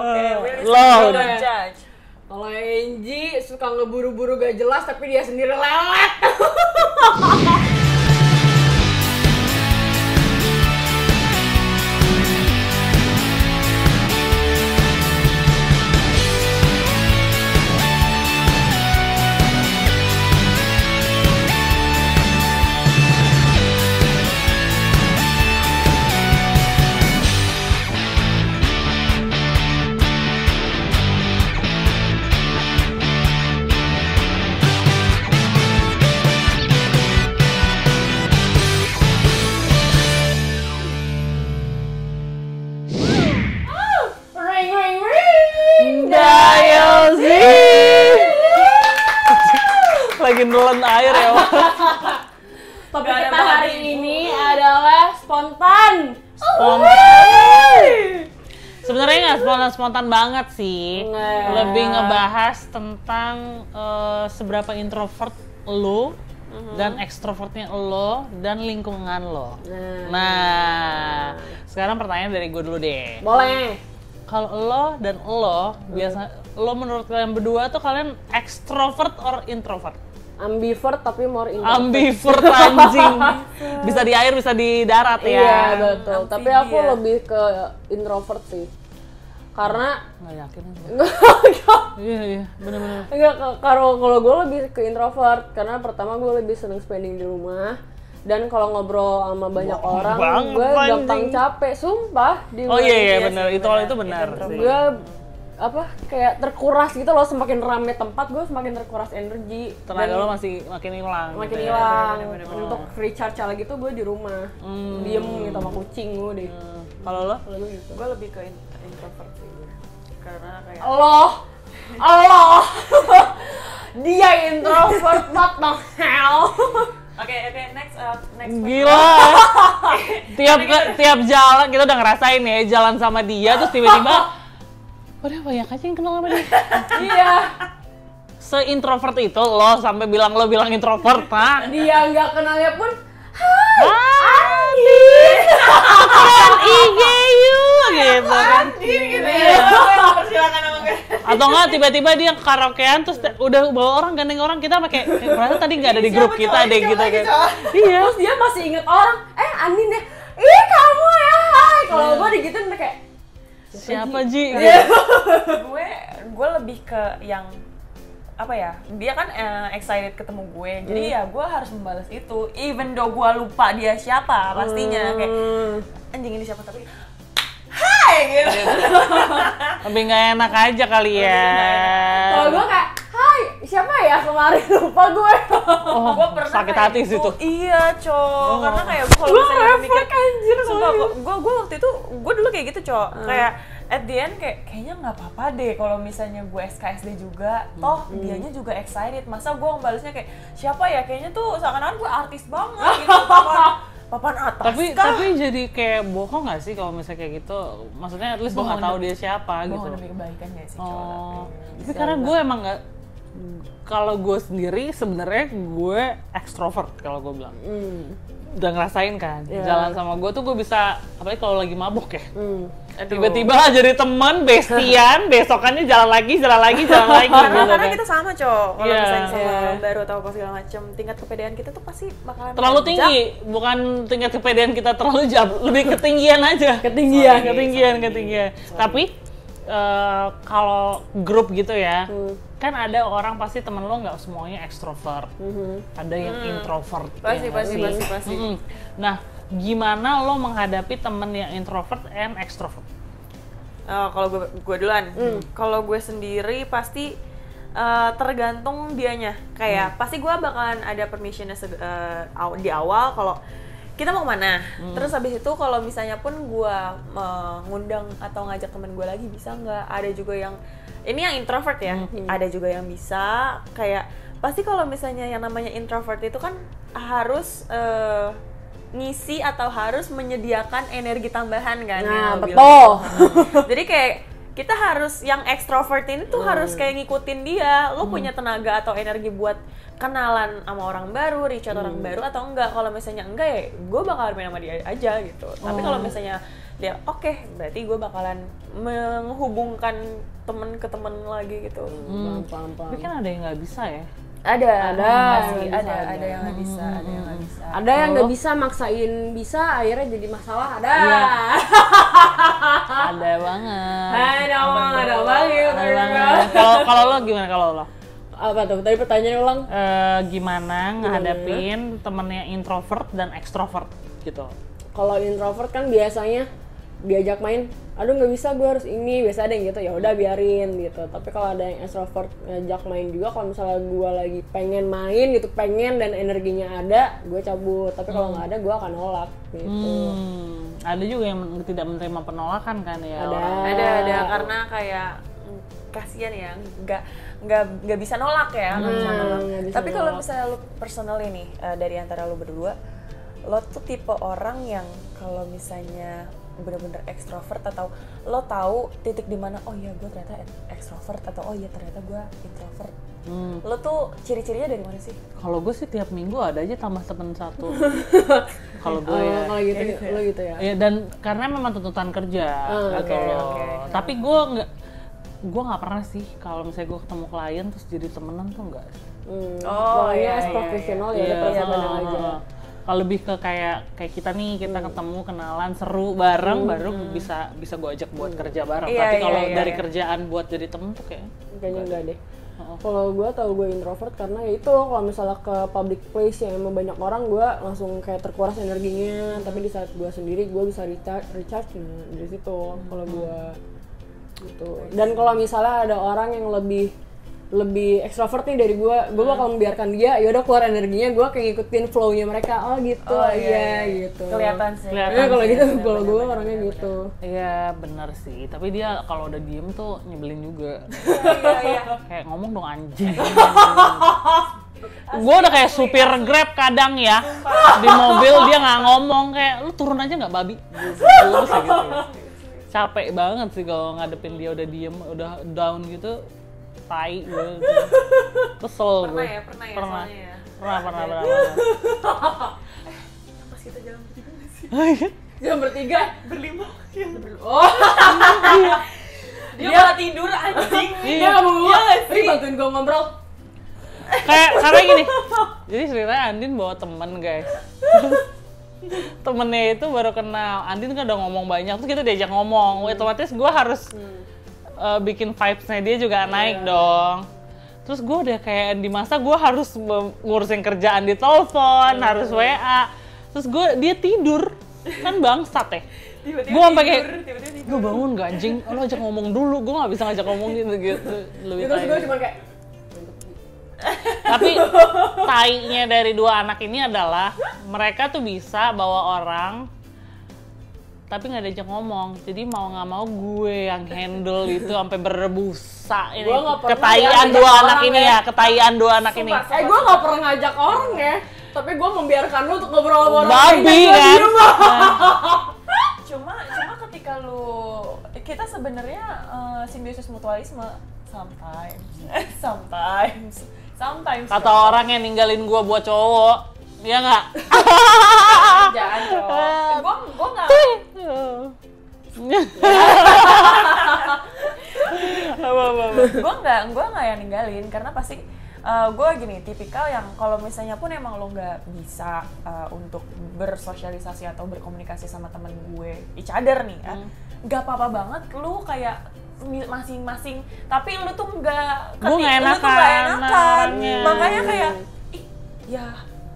Lo judge. Kalau Angie suka ngeburu-buru gak jelas tapi dia sendiri lelet. lagi nelen air ya. Topik kita hari ini adalah spontan. Sebenarnya nggak spontan banget sih. Lebih ngebahas tentang seberapa introvert lo dan ekstrovertnya lo dan lingkungan lo. Nah, sekarang pertanyaan dari gue dulu deh. Boleh. Kalau lo dan lo biasa lo menurut kalian berdua tuh kalian extrovert or introvert? Ambivert tapi more introvert. Ambivert anjing. Bisa di air bisa di darat ya. Iya betul. Tapi aku lebih ke introvert sih. Karena nggak yakin. Enggak. Iya benar-benar. Enggak, kalau gue lebih ke introvert karena pertama gue lebih seneng spending di rumah. Dan kalau ngobrol sama banyak orang, gue gampang capek, sumpah. Oh iya benar, itu benar. Gue kayak terkuras gitu loh, semakin rame tempat gue semakin terkuras energi. Tenaga lo masih makin hilang. Makin hilang. Untuk recharge lagi tuh gue di rumah, diem gitu sama kucing gue deh. Kalau lo? Gitu. Gue lebih ke introvert sih, karena kayak Allah, dia introvert, what the hell? Oke, next. Gila. tiap jalan kita udah ngerasain ya jalan sama dia terus tiba-tiba udah banyak aja yang kenal sama dia. Iya. Se-introvert itu lo sampai lo bilang introvert, ha? Dia nggak kenalnya pun Kan IG you gitu kan. gitu ya. Silakan sama gue. Atau enggak tiba-tiba dia karaokean terus udah bawa orang gandeng orang kita pakai ternyata tadi nggak ada di grup kita deh gitu kan. Iya. Terus dia masih inget orang. Andin deh. Ih kamu ya. Hai. Kalau gue digituin kayak siapa Ji? Gue lebih ke yang apa ya, dia kan excited ketemu gue, jadi ya gue harus membalas itu, even though gue lupa dia siapa pastinya, kayak anjing ini siapa tapi hai gitu. Lebih nggak enak aja kali ya. Kalau gue kayak hai siapa ya kemarin lupa gue. Gue pernah sakit hati sih tuh. Iya karena kayak kalau misalnya mikir anjir, gue waktu itu gue dulu kayak gitu kayak at the end kayaknya nggak apa-apa deh kalau misalnya gue SKSD juga, toh dianya juga excited, masa gue ngebalesnya kayak siapa ya, kayaknya tuh seakan-akan gue artis banget gitu, papan atas. Tapi jadi kayak bohong nggak sih kalau misalnya kayak gitu? Maksudnya at least gue nggak tahu dia siapa gitu. Bohong demi kebaikan nggak sih tapi karena gue emang nggak, kalau gue sendiri sebenarnya gue ekstrovert kalau gue bilang. Udah ngerasain kan, jalan sama gue tuh gue bisa, apalagi kalau lagi mabuk ya. Tiba-tiba jadi teman, bestian, besokannya jalan lagi gitu. Karena kita sama kalau misalnya sama orang baru atau apa segala macem, tingkat kepedean kita tuh pasti bakalan terlalu tinggi, bukan tingkat kepedean kita terlalu jauh, lebih ketinggian aja. Ketinggian. Tapi kalau grup gitu ya, kan ada orang pasti temen lo nggak semuanya ekstrovert, ada yang introvert. Pasti. Nah, gimana lo menghadapi temen yang introvert and extrovert? Kalau gue duluan, kalau gue sendiri pasti tergantung dianya. Kayak pasti gue bakalan ada permissionnya di awal kalau kita mau kemana. Terus habis itu kalau misalnya pun gue ngundang atau ngajak temen gue lagi bisa nggak? Ada juga yang ini yang introvert ya, ada juga yang bisa. Kayak pasti kalau misalnya yang namanya introvert itu kan harus ngisi atau harus menyediakan energi tambahan kan. Nah betul. Jadi kayak kita harus, yang ekstrovert ini tuh harus kayak ngikutin dia. Lo punya tenaga atau energi buat kenalan sama orang baru, reach out orang baru atau enggak. Kalau misalnya enggak ya gue bakal main sama dia aja gitu. Tapi kalau misalnya ya oke, berarti gue bakalan menghubungkan temen ke temen lagi gitu. Paham. Tapi kan ada yang nggak bisa ya. Ada Sih, ada yang nggak bisa, ada yang nggak bisa. Ada yang nggak bisa maksain bisa, akhirnya jadi masalah. Ada. Iya. Ada banget. Ada banget. Ada banget. Kalau lo gimana kalau lo? Apa tuh? Tadi pertanyaan ulang. Gimana ngehadapin temennya introvert dan extrovert gitu? Kalau introvert kan biasanya diajak main, aduh nggak bisa, gue harus ini, biasa ada yang gitu, ya udah biarin gitu. Tapi kalau ada yang extrovert ngajak main juga, kalau misalnya gue lagi pengen main gitu, pengen dan energinya ada, gue cabut. Tapi kalau nggak ada, gue akan nolak gitu. Ada juga yang tidak menerima penolakan kan ya? Ada karena kayak kasihan ya, nggak bisa nolak ya, nggak bisa nolak. Tapi kalau misalnya lu personal ini dari antara lu berdua, lo tuh tipe orang yang kalau misalnya bener-bener ekstrovert atau lo tahu titik di mana oh iya gue ternyata ekstrovert atau oh iya ternyata gue introvert. Lo tuh ciri-cirinya dari mana sih? Kalau gue sih tiap minggu ada aja tambah temen satu. Kalau gue ya. Kalau gitu, lo gitu ya. Ya dan karena memang tuntutan kerja gitu loh. Tapi gue nggak pernah sih kalau misalnya gue ketemu klien terus jadi temenan tuh enggak. Pokoknya as profesional ya udah persahabatan aja. Kalau lebih ke kayak kita nih, kita ketemu, kenalan, seru bareng, baru bisa gue ajak buat kerja bareng. Tapi kalau dari kerjaan buat jadi temen tuh kayaknya enggak deh. Kalau gue tau gue introvert karena ya itu, kalau misalnya ke public place yang emang banyak orang, gue langsung kayak terkuras energinya. Tapi di saat gue sendiri, gue bisa recharge dari situ. Kalau gue gitu. Dan kalau misalnya ada orang yang lebih ekstrovert nih dari gue bakal membiarkan dia, ya udah keluar energinya, gue kayak ngikutin flow-nya mereka. Oh gitu, gitu. Kelihatan sih. Kalau gitu, kalau gue orangnya gitu. Iya benar sih, tapi dia kalau udah diem tuh nyebelin juga. Iya. Kayak ngomong dong anjing. Gue udah kayak supir Grab kadang ya, di mobil dia nggak ngomong, kayak lu turun aja nggak babi. Gue sih gitu. Capek banget sih kalau ngadepin dia udah diem, udah down gitu. Tai gue kesel gue. Pernah. Pas kita jalan bertiga nggak sih? Jalan bertiga? Berlima. Dia malah tidur anjing. Dia nggak mau gue. Ini bantuin gue ngobrol. Karena gini. Jadi ceritanya Andin bawa temen guys. Temennya itu baru kenal. Andin kan udah ngomong banyak, terus kita diajak ngomong. Otomatis gue harus bikin vibes-nya dia juga naik dong. Terus gue udah kayak di masa gue harus ngurusin kerjaan di telepon, harus WA. Terus dia tidur, kan bangsat ya. Gue sampai kayak, gue bangun gak anjing, lo ajak ngomong dulu, gue gak bisa ngajak ngomong gitu. Lebih terus gue cuma kayak tapi tainya dari dua anak ini adalah mereka tuh bisa bawa orang tapi nggak diajak ngomong, jadi mau nggak mau gue yang handle itu sampai berbusa ini ketaian dua anak ini ya, ketaian dua anak ini. Gue nggak pernah ngajak orang ya, tapi gue membiarkan lu untuk ngobrol sama orang babi kan. Cuma ketika kita sebenarnya simbiosis mutualisme sometimes. Kata orang yang ninggalin gue buat cowok, ya nggak? Jangan cowok. Gue nggak. Gue nggak yang ninggalin karena pasti gue gini tipikal yang kalau misalnya pun emang lo nggak bisa untuk bersosialisasi atau berkomunikasi sama temen gue each other nih ya, nggak apa-apa banget lu kayak masing-masing, tapi lu tuh nggak enakan. Makanya kayak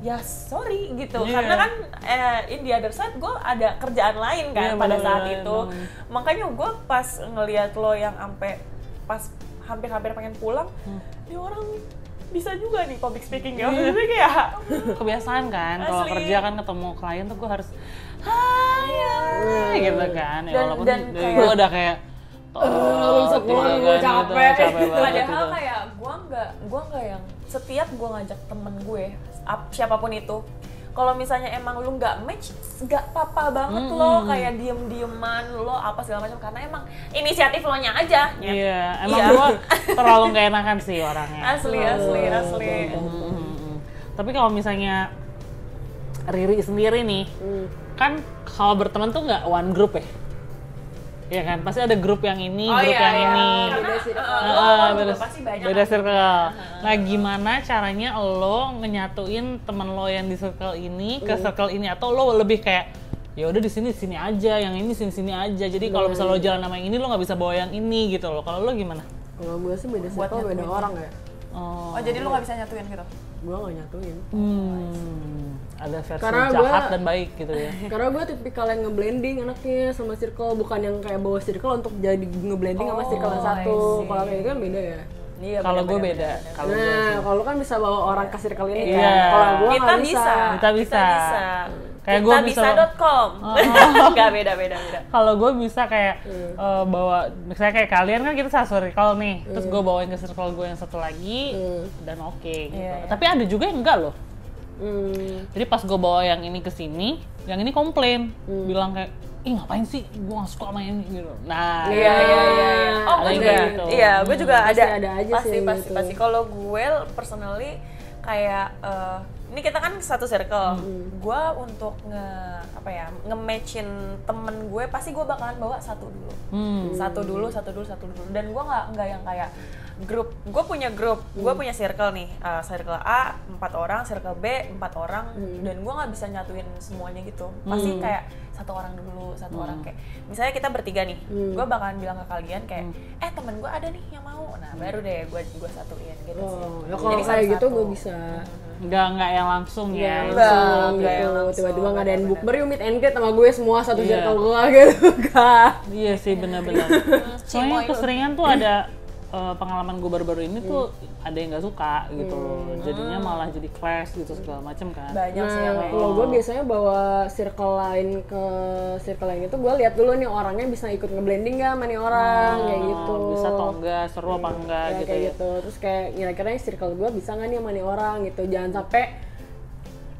ya sorry gitu, karena kan in the other side gue ada kerjaan lain kan pada saat itu. Makanya gue pas ngelihat lo yang pas hampir pengen pulang, ini orang bisa juga nih public speaking ya. Maksudnya kayak kebiasaan kan, kalau kerja kan ketemu klien tuh gue harus hai gitu kan. Ya walaupun gue udah kayak gue capek padahal gitu. Kayak gue nggak yang setiap gue ngajak temen gue siapapun itu, kalau misalnya emang lu nggak match, nggak apa-apa banget lo kayak diem-dieman lo apa segala macam, karena emang inisiatif lo nya aja. Iya, emang gue terlalu nggak enakan sih orangnya. Asli. Tapi kalau misalnya Riri sendiri nih, kan kalau berteman tuh nggak one group ya? Iya kan, pasti ada grup yang ini, Oh, grup iya, yang iya. ini. Karena Beda, pasti banyak beda kan. circle. Nah, gimana caranya lo ngenyatuin temen lo yang di circle ini ke circle ini, atau lo lebih kayak ya udah di sini aja, yang ini sini aja. Jadi kalau misalnya lo jalan sama yang ini, lo nggak bisa bawa yang ini gitu loh. Kalau lo gimana? Kalau gue sih beda circle, beda orang ya. Oh, jadi lu nggak bisa nyatuin gitu? Gue gak nyatuin. Ada versi Karena jahat gua- dan baik gitu ya. Karena gue tipikal yang ngeblending anaknya sama circle, bukan yang kayak bawa circle untuk jadi ngeblending sama circle yang satu. Kalau kayak gitu kan beda ya. Iya. Kalau gue beda. Kalau gue Nah, kalau kan bisa bawa orang ke circle ini Iya. kan. Kalau gue kita nggak bisa. Kita bisa. Kayak Kita gua bisa- bisa.com. Nggak beda. kalau gue bisa kayak bawa, misalnya kayak kalian kan kita satu circle nih, terus gue bawain ke circle gue yang satu lagi dan oke gitu. Iya. Tapi ada juga yang enggak loh. Hmm. Jadi pas gue bawa yang ini ke sini, yang ini komplain, bilang kayak, ih ngapain sih, gue gak suka sama ini gitu. Nah, Iya. Oh, Ada gue yang juga. kayak gitu. Iya, gue juga Pasti ada. ada aja sih yang gitu. Pasti. Kalau gue personally kayak ini kita kan satu circle. Gue untuk nge-matchin temen gue pasti gue bakalan bawa satu dulu. Satu dulu. Dan gue nggak yang kayak grup. Gue punya grup, gue punya circle nih. Circle A 4 orang, circle B 4 orang. Dan gue nggak bisa nyatuin semuanya gitu. Pasti kayak satu orang dulu, satu orang kayak misalnya kita bertiga nih, gue bakalan bilang ke kalian kayak, temen gue ada nih yang mau, nah baru deh gue satuin gitu sih. Oh, ya kalau Jadi kayak gitu satu-satu. gue bisa. nggak yang langsung ya. Langsung Nggak yang gitu, langsung, tiba-tiba ngadain bener-bener. bukber yuk meet and greet sama gue semua satu Iya. circle gue gitu kan. Iya sih, benar-benar. Soalnya keseringan tuh ada pengalaman gue baru-baru ini tuh ada yang nggak suka gitu loh. Jadinya malah jadi clash gitu segala macem kan. Banyak sih yang Nah, kayak kalau gue biasanya bawa circle lain ke circle lain itu gue lihat dulu nih orangnya bisa ikut ngeblending gak sama nih orang kayak gitu. Bisa atau enggak, seru apa enggak Ya, gitu kayak ya. gitu. Terus kayak kira-kira circle gue bisa nggak nih sama nih orang gitu. Jangan sampai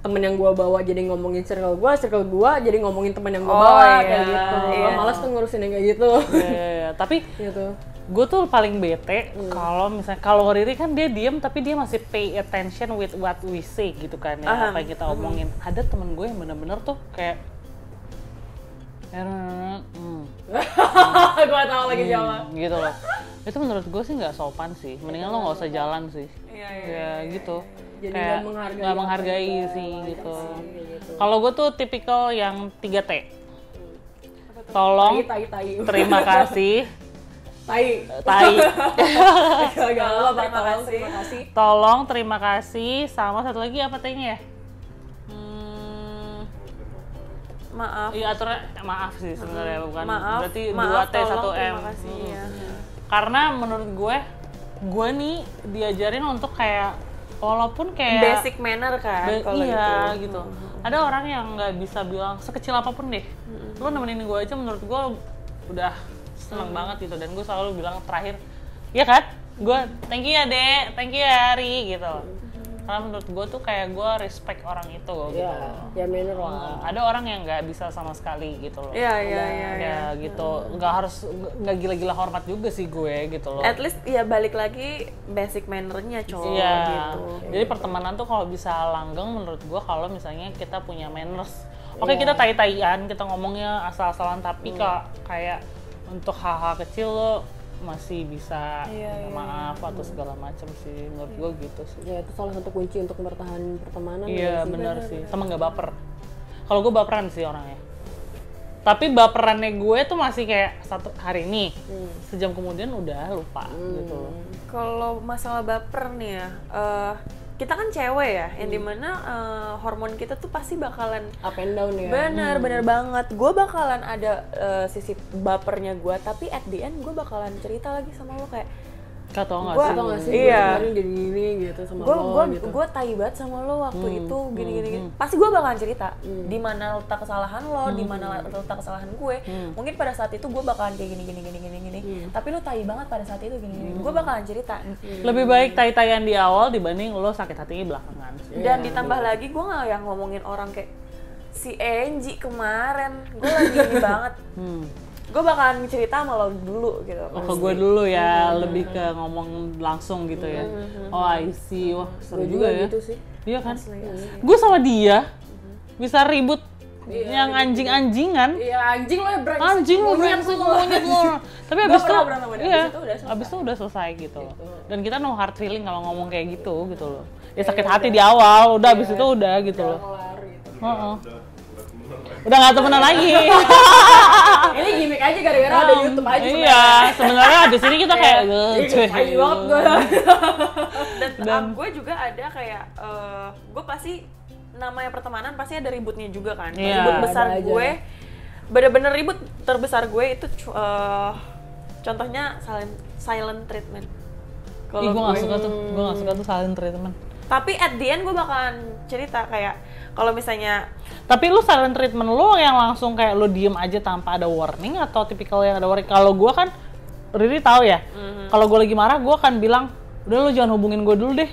temen yang gue bawa jadi ngomongin circle gue jadi ngomongin temen yang gue Oh, bawa iya. kayak gitu. Iya. Gue males tuh ngurusin yang kayak gitu. Iya. Tapi gitu. gue tuh paling bete kalau misalnya, kalau Riri kan dia diem tapi dia masih pay attention with what we say gitu kan ya, apa yang kita omongin. Ada temen gue yang bener-bener tuh kayak Gue tahu lagi siapa. gitu loh. Itu menurut gue sih nggak sopan sih, mendingan lo nggak usah jalan sih. Ya gitu. Jadi Kayak nggak menghargai sih gitu. Kalau gue tuh tipikal yang 3T. Tolong, Tai. terima kasih, Tai. tai. Gak apa-apa, Terima kasih. terima kasih. Tolong, terima kasih, sama satu lagi apa T-nya ya? maaf. Iya, aturan maaf sih sebenarnya, bukan. Maaf. Berarti Maaf, 2T 1M. terima kasih ya. Karena menurut gue nih diajarin untuk kayak, walaupun kayak Basic manner kan kalau iya gitu. gitu. Ada orang yang nggak bisa bilang sekecil apapun deh. Lu nemenin gue aja, menurut gue udah seneng banget gitu. Dan gue selalu bilang terakhir, ya kan? Gue thank you ya Dek, thank you ya Ari gitu. Karena menurut gue tuh kayak gue respect orang itu gitu. Ya manner lah. Ada orang yang nggak bisa sama sekali gitu loh. Iya. Ya gitu, nggak gila-gila hormat juga sih gue gitu loh. At least ya balik lagi basic mannernya cowok Iya, gitu. jadi pertemanan tuh kalau bisa langgeng menurut gua kalau misalnya kita punya manners. Oke, kita tai-taian, kita ngomongnya asal-asalan, tapi kayak untuk hal-hal kecil lo masih bisa maaf atau segala macam sih, menurut gua gitu sih. Ya itu salah satu kunci untuk bertahan pertemanan. Iya benar sih, sama nggak baper. Kalau gua baperan sih orangnya. Tapi baperannya gue tuh masih kayak satu hari ini, sejam kemudian udah lupa gitu loh. Kalau masalah baper nih ya, kita kan cewek ya, yang dimana hormon kita tuh pasti bakalan Up and down ya. bener banget. Gue bakalan ada sisi bapernya gue, tapi at the end gue bakalan cerita lagi sama lo kayak, Kak tau nggak Gua- sih? Atau nggak sih? Iya. Gua kemarin jadi gini gitu sama lo gitu. gue tai banget sama lo waktu itu gini. Pasti gue bakalan cerita di mana letak kesalahan lo, di mana letak kesalahan gue. Mungkin pada saat itu gue bakalan kayak gini. Tapi lo tai banget pada saat itu gini. Gue bakalan cerita. Lebih baik tai-taian di awal dibanding lo sakit hatinya belakangan sih. Dan ditambah lagi gue nggak yang ngomongin orang kayak si Angie kemarin. Gue lagi ini banget. Gue bakalan cerita sama lo dulu gitu. Oh, ke gue dulu ya, lebih ke ngomong langsung gitu ya. Oh, I see. Wah, seru Gue juga juga ya. gitu sih. Iya kan? Gue sama dia bisa ribut yang anjing-anjingan. Iya, anjing lo ya brengsek. Anjing lu brengsek monyet lu. Tapi abis itu, berantem sama dia. iya, Abis abis itu udah selesai gitu. Dan kita no hard feeling kalau ngomong kayak gitu loh. Ya sakit hati di awal, udah abis itu udah gitu loh. Kelar gitu. Heeh. Udah nggak temenan lagi. Ini gimmick aja gara-gara ada YouTube aja. Iya, sebenarnya abis ini kita kayak Ayo banget gue. Dan gue juga ada kayak gue pasti namanya pertemanan pasti ada ributnya juga kan. Iya. Ribut besar Ada aja. gue, bener-bener ribut terbesar gue itu contohnya silent treatment. Ih, gue nggak suka tuh, silent treatment. Tapi at the end gue bakalan cerita kayak kalau misalnya Tapi lu silent treatment lu yang langsung kayak lu diem aja tanpa ada warning atau tipikal yang ada warning? Kalau gue kan, Riri tahu ya, kalau gue lagi marah gue akan bilang, udah lu jangan hubungin gue dulu deh,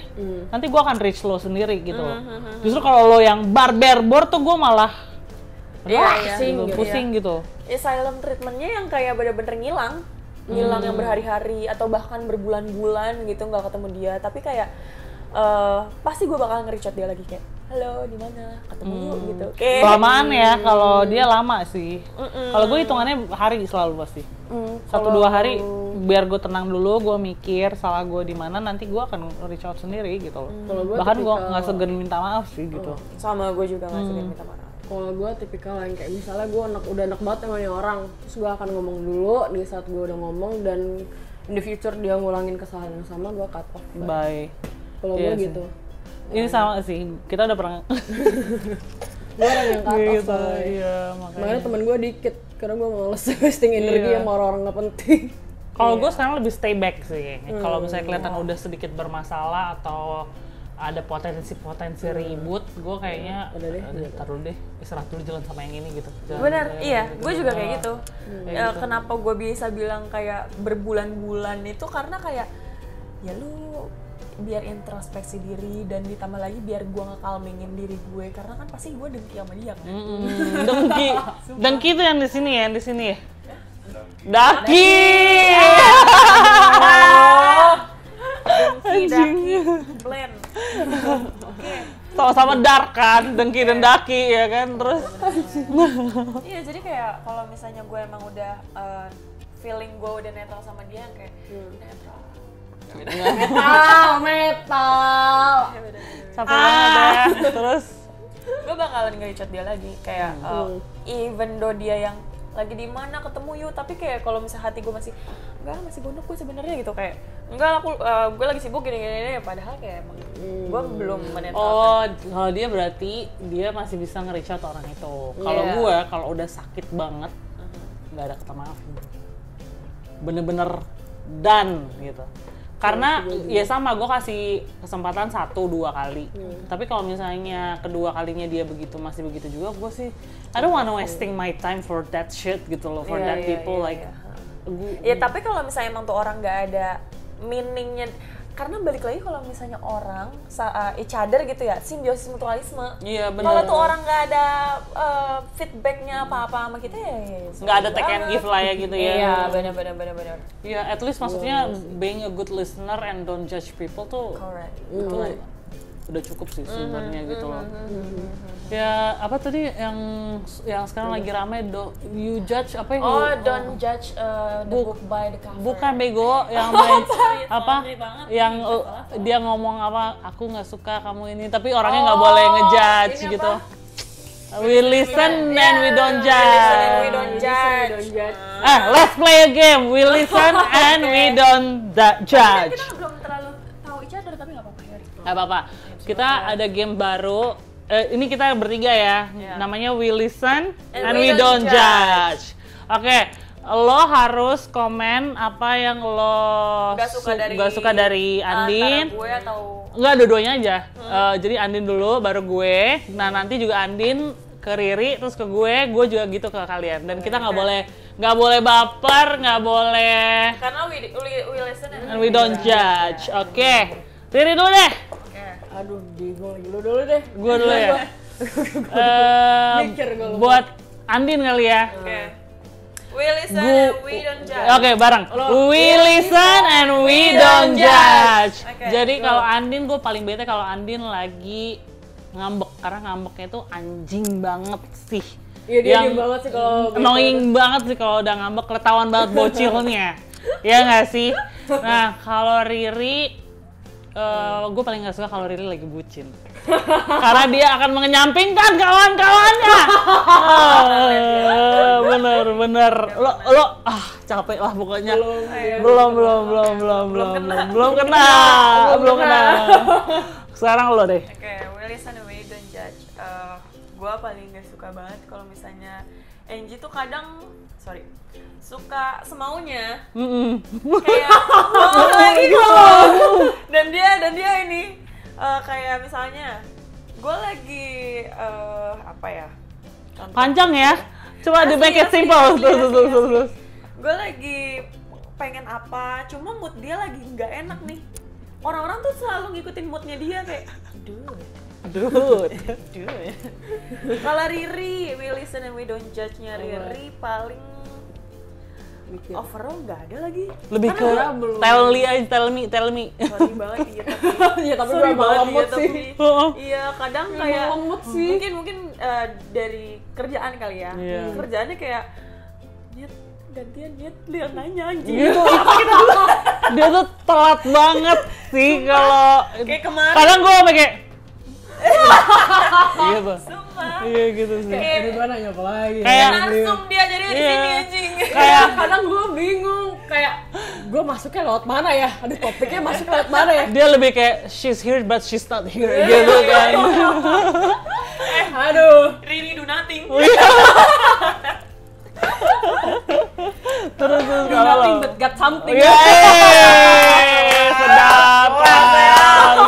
nanti gue akan reach lo sendiri gitu loh. Justru kalau lo yang barbar tuh gue malah pusing gitu. Ya silent treatmentnya yang kayak bener-bener ngilang yang berhari-hari atau bahkan berbulan-bulan gitu nggak ketemu dia, tapi kayak pasti gue bakal nge-chat dia lagi kayak halo di mana ketemu yuk gitu. Kelamaan ya kalau dia lama sih. Kalau gue hitungannya hari selalu pasti. 1-2 hari biar gue tenang dulu, gue mikir salah gue di mana, nanti gue akan reach out sendiri gitu loh. Bahkan gue nggak segan minta maaf sih gitu. Sama gue juga nggak segan minta maaf. Kalau gue tipikal yang kayak misalnya gue udah enak banget sama nih orang, terus gue akan ngomong dulu di saat gue udah ngomong, dan in the future dia ngulangin kesalahan yang sama, gue cut off. Bye. Kalau Iya gue sih. gitu. Ini sama sih, kita udah pernah Gue orang yang cut off gitu. soalnya. Iya, Makanya temen gue dikit, karena gue males wasting energi sama orang-orang gak penting. Kalau gue sekarang lebih stay back sih. Kalau misalnya kelihatan udah sedikit bermasalah atau ada potensi ribut, gue kayaknya taruh deh, istirahat dulu, jalan sama yang ini gitu. Bener, iya, gue juga kayak gitu. Kenapa gue bisa bilang kayak berbulan-bulan itu karena kayak ya lu biar introspeksi diri, dan ditambah lagi biar gue ngekalmingin diri gue, karena kan pasti gue dengki sama dia kan. Dengki itu yang di sini ya, Daki. Dengki, blend. Sama-sama dark kan, dengki dan daki ya kan, terus. Iya, jadi kayak kalau misalnya gue emang udah feeling gue udah netral sama dia, yang kayak netral. Metal. Sampai mana ya, terus. Gue bakalan nge-chat dia lagi kayak even though dia yang lagi di mana ketemu yuk, tapi kayak kalau misalnya hati gue masih gondok gue sebenarnya gitu, kayak enggak aku gue lagi sibuk gini padahal kayak emang gue belum menetralkan. Oh, kalau dia berarti dia masih bisa nge-reach out orang itu. Kalau gue kalau udah sakit banget nggak ada kata maaf, bener-bener done gitu. Karena ya sama, gue kasih kesempatan 1-2 kali. Tapi kalau misalnya kedua kalinya dia masih begitu juga, gue sih I don't wanna wasting my time for that shit gitu loh, for that people like. Ya tapi kalau misalnya emang tuh orang nggak ada meaningnya, karena balik lagi kalau misalnya orang each other gitu ya, simbiosis mutualisme. Iya benar. Kalau tuh orang nggak ada feedbacknya apa-apa sama kita ya nggak ada take and give lah ya gitu ya. Iya benar. Iya, at least maksudnya being a good listener and don't judge people tuh. Correct. Itu udah cukup sih sebenarnya gitu loh. Ya apa tadi yang sekarang lagi rame, you judge apa yang Don't judge the book by the cover. Bukan bego, yang main apa yang dia ngomong apa, aku nggak suka kamu ini, tapi orangnya nggak boleh ngejudge gitu. We listen and we don't judge. Let's play a game. We listen and we don't judge. Kita belum terlalu tahu each other, tapi nggak apa-apa ya. Nggak apa-apa. Kita ada game baru. Ini kita bertiga ya. Namanya We Listen and we don't judge. Oke, lo harus komen apa yang lo gak suka dari Andin. Antara gue atau Enggak, dua-duanya aja. Jadi Andin dulu, baru gue. Nah nanti juga Andin ke Riri, terus ke gue juga gitu ke kalian. Dan kita nggak boleh baper, nggak boleh. karena we listen And we don't judge. Oke. Riri dulu deh. Aduh, bingung lagi. Lu dulu deh. Gue dulu ya. Mikir gue. Buat Andin kali ya. Oke. We listen and we don't judge. Oke, bareng. We listen and we don't judge. Oke, Jadi kalau Andin, gue paling bete kalau Andin lagi ngambek, karena ngambeknya tuh anjing banget sih. Iya dia diem banget sih kalau annoying banget sih kalau udah ngambek, ketahuan banget bocilnya. Ya nggak sih? Nah, kalau Riri, gue paling nggak suka kalau Riri lagi bucin. Karena dia akan mengenyampingkan kawan-kawannya. Bener. Lo capek lah pokoknya. Belum kena. Sekarang lo deh. Oke, we listen away, don't judge. Gue paling gak suka banget kalau misalnya Angie tuh kadang, suka semaunya. Kayak lagi dan dia ini kayak misalnya gue lagi apa ya? Panjang ya. Coba di make it simple. Terus. Gue lagi pengen apa, cuma mood dia lagi nggak enak nih. Orang-orang tuh selalu ngikutin moodnya dia kayak, dude. Kalau Riri, we listen and we don't judge-nya Riri paling overall nggak ada lagi. Lebih ke tell me. Sorry banget iya tapi. Iya tapi gue emang lemot sih. Iya kadang kayak lemot sih. Mungkin dari kerjaan kali ya. Yeah. Kerjaannya kayak gantian lihat nanya anjing. Gitu. Dia tuh telat banget sih kalau kayak kemarin. Kadang gue kayak gitu. Iya gitu sih. Kayak gue nanya apa lagi? Kayak langsung dia jadi di sini anjing. Kayak kadang gue bingung kayak gue masuknya lewat mana ya? Aduh topiknya masuk lewat mana ya? dia lebih kayak she's here but she's not here gitu kan. Aduh. Riri do nothing. Terus Do kalau nothing but got something. Sedap kan.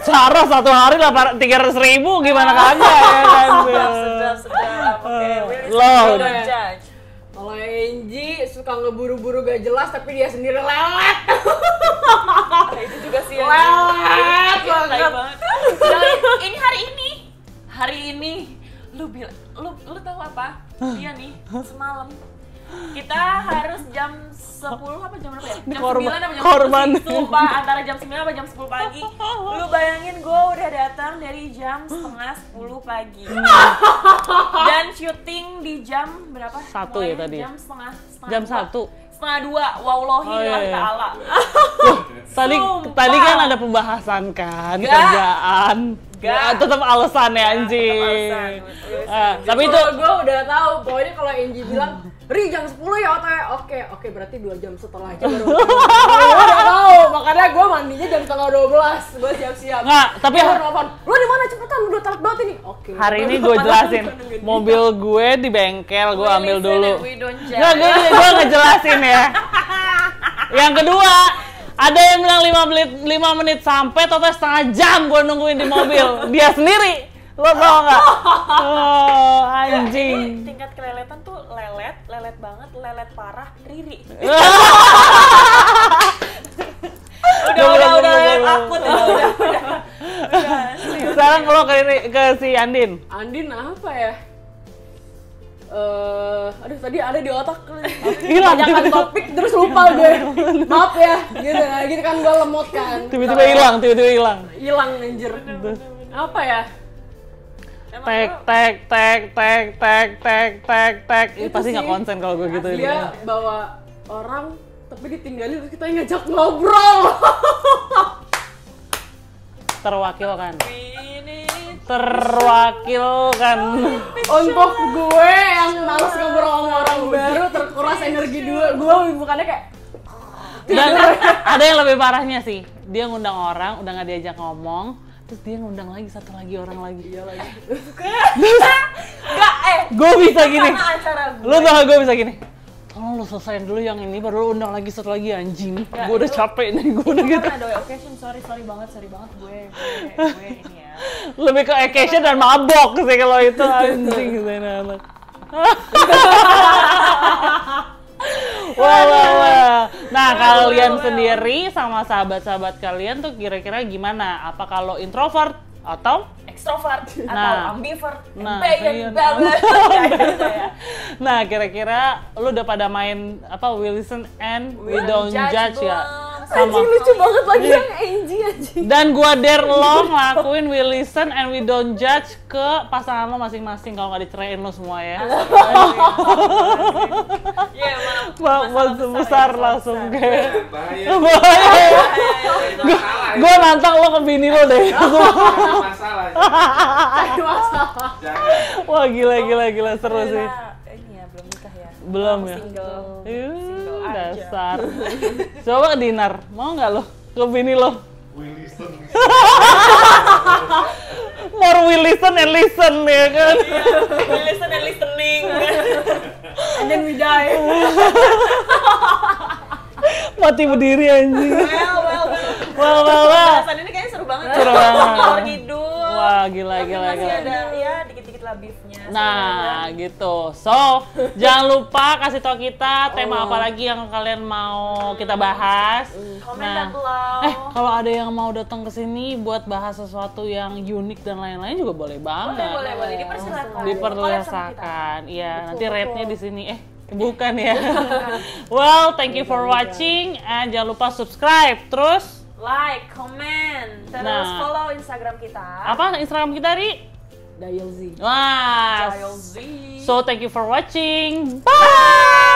Cara satu hari 300.000 gimana kagak ya kan. Sedap. Oke, Lo. don't judge. Kalau Angie suka ngeburu-buru gak jelas tapi dia sendiri lelet. Itu juga sih Lelet banget. Ini hari ini lu tahu apa? Dia nih semalam kita harus jam 10 apa jam berapa ya? Jam 9 apa jam 10 sih? Sumpah antara jam 9 apa jam 10 pagi. Lu bayangin gue udah datang dari jam setengah 10 pagi. Dan syuting di jam berapa? 1 ya tadi. Jam setengah Jam 1. 1. Setengah 2. Wallahi Iya. ta'ala. Tadi kan ada pembahasan kan kerjaan. Tetap alasannya anjing. Tapi itu gue udah tahu. Pokoknya kalau Angie bilang Ri jam 10 ya OTW. Oke, berarti 2 jam setelah aja baru. Gue udah tahu, makanya gue mandinya jam setengah 12. Gue siap-siap. Nggak, tapi nelfon. Lu di mana cepetan? Udah telat banget ini. Oke. hari ini gue jelasin. Mobil gue di bengkel, gue ambil dulu. Nggak, gue ngejelasin ya. Yang kedua, ada yang bilang 5 menit sampai, total setengah jam gue nungguin di mobil. Dia sendiri. Lo tau nggak? Oh, anjing. Tingkat keleletan tuh lelet banget, lelet parah, Riri. Udah takut udah. Sekarang lo ke si Andin. Andin apa ya? Aduh tadi ada di otak Hilang. banyakan topik terus lupa gue. Maaf ya, gitu kan gue lemot kan. Tiba-tiba hilang. Hilang anjir. Apa ya? Tek. Ih, pasti nggak konsen kalau gue gitu. Dia bawa orang tapi ditinggalin terus kita ngajak ngobrol. Terwakilkan. Untuk gue yang males ngobrol sama orang baru, terkuras energi gue bukannya kayak. Dan ada yang lebih parahnya sih, dia ngundang orang, udah nggak diajak ngomong, terus dia ngundang lagi satu lagi orang lagi. Iya lagi. Gue bisa gini. Acara Lu tau gak gue bisa gini? Tolong lu selesaiin dulu yang ini, baru lu undang lagi satu lagi anjing. Gue udah capek nih, gue udah gitu. ada occasion, sorry banget gue ini ya. Lebih ke occasion dan mabok sih kalau itu anjing sih anak. Wah. Nah, kalian sendiri sama sahabat-sahabat kalian tuh kira-kira gimana? Apa kalau introvert atau Extrovert Nah. atau ambivert? iya. Banget. Nah, kira-kira lu udah pada main apa We Listen and We Don't Judge ya? Anjing lucu banget lagi yang Angie anjing. Dan gua dare lo ngelakuin we listen and we don't judge ke pasangan lo masing-masing kalau nggak diceraiin lo semua ya. Iya, besar langsung kayak. Bahaya. Gua nantang lo ke bini lo deh. Masalah. Jangan. Wah gila seru sih. Ini ya belum nikah ya. Belum ya. Single aja. Dasar. Coba ke Dinar, mau nggak lo ke bini lo? We listen. More we listen and listen ya kan. We listen and listening. And then we die. Mati berdiri anjing. Well. Bahasan ini kayaknya seru banget. Seru banget. Ngalor ngidul. Wah gila. Masih ada ya dikit-dikit lah beefnya. Nah gitu. So jangan lupa kasih tau kita tema apa lagi yang kalian mau kita bahas. Comment down below. Kalau ada yang mau datang ke sini buat bahas sesuatu yang unik dan lain-lain juga boleh banget. Boleh. Dipersilakan. Dipersilakan. Iya, nanti rate-nya di sini. Bukan ya. Well, thank you for watching and jangan lupa subscribe. Terus Like, comment, terus follow Instagram kita. apa Instagram kita, Ri? Dial Z. Wah. Dial Z. So thank you for watching. Bye.